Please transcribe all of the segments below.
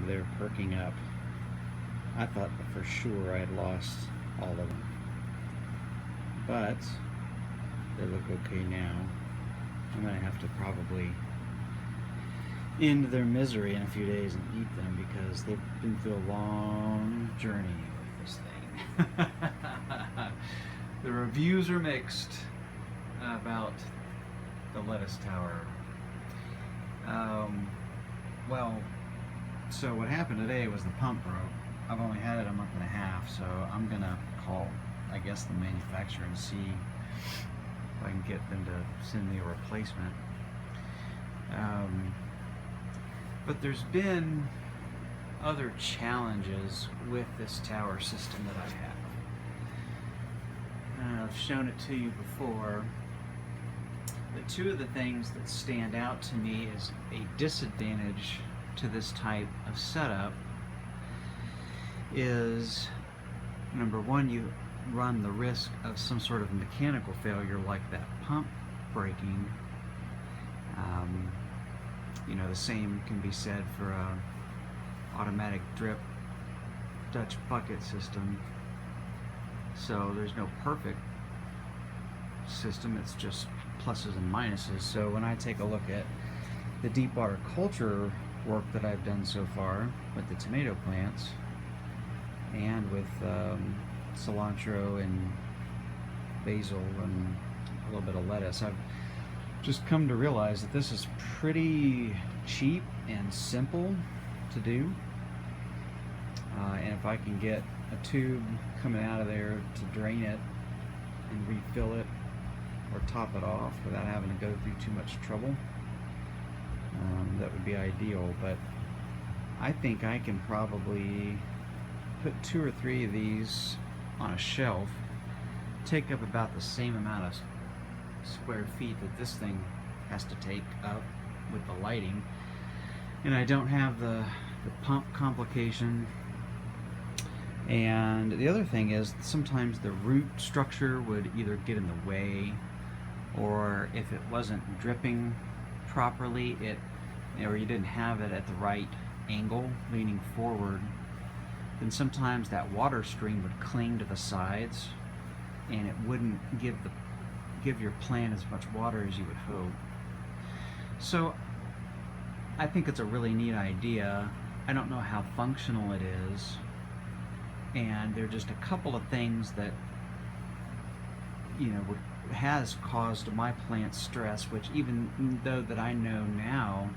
they're perking up. I thought for sure I had lost all of them, but they look okay now. I'm gonna have to probably end their misery in a few days and eat them because they've been through a long journey with this thing. The reviews are mixed about the lettuce tower. Well, so what happened today was the pump broke. I've only had it a month and a half, so I'm gonna call, I guess, the manufacturer and see if I can get them to send me a replacement. But there's been other challenges with this tower system that I have. I've shown it to you before. But two of the things that stand out to me as a disadvantage to this type of setup is, number one, you run the risk of some sort of mechanical failure like that pump breaking. You know, the same can be said for a automatic drip Dutch bucket system. So there's no perfect system, it's just pluses and minuses. So when I take a look at the deep water culture work that I've done so far with the tomato plants and with cilantro and basil and a little bit of lettuce, I've just come to realize that this is pretty cheap and simple to do. And if I can get a tube coming out of there to drain it and refill it or top it off without having to go through too much trouble, that would be ideal. But I think I can probably put 2 or 3 of these on a shelf, take up about the same amount of square feet that this thing has to take up with the lighting, and I don't have the pump complication. And the other thing is sometimes the root structure would either get in the way, or if it wasn't dripping properly, or you didn't have it at the right angle leaning forward, then sometimes that water stream would cling to the sides and it wouldn't give your plant as much water as you would hope. So I think it's a really neat idea. I don't know how functional it is, and there are just a couple of things that, you know, has caused my plant stress, which even though that I know now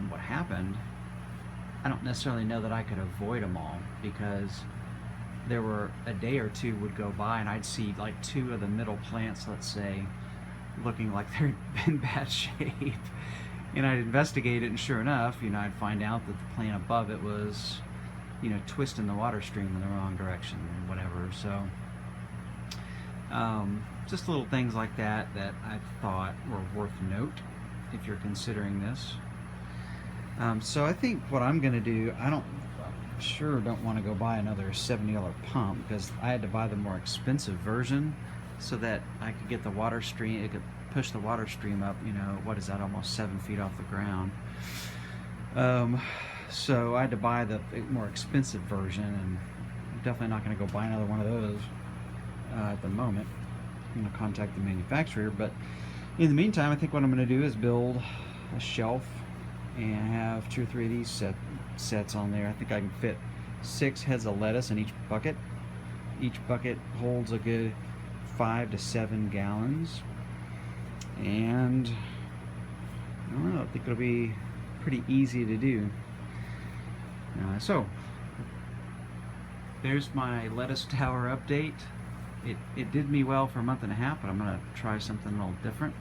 what happened, I don't necessarily know that I could avoid them all, because there were a day or two would go by and I'd see like 2 of the middle plants, let's say, looking like they're in bad shape, and I'd investigate it, and sure enough, you know, I'd find out that the plant above it was, you know, twisting the water stream in the wrong direction and whatever. So just little things like that that I thought were worth note if you're considering this. So I think what I'm going to do, I don't want to go buy another $70 pump, because I had to buy the more expensive version so that I could get the water stream, it could push the water stream up, you know, what is that, almost 7 feet off the ground. So I had to buy the more expensive version, and I'm definitely not going to go buy another one of those at the moment. I'm going to contact the manufacturer, but in the meantime, I think what I'm going to do is build a shelf and have 2 or 3 of these sets on there. I think I can fit 6 heads of lettuce in each bucket. Each bucket holds a good 5 to 7 gallons, and I don't know, I think it'll be pretty easy to do. So there's my lettuce tower update. It did me well for a month and a half, but I'm going to try something a little different.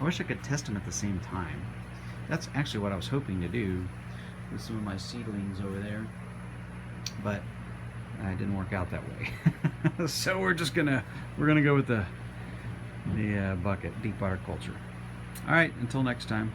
I wish I could test them at the same time. That's actually what I was hoping to do with some of my seedlings over there, but it didn't work out that way. So we're gonna go with the bucket, deep water culture. All right, until next time.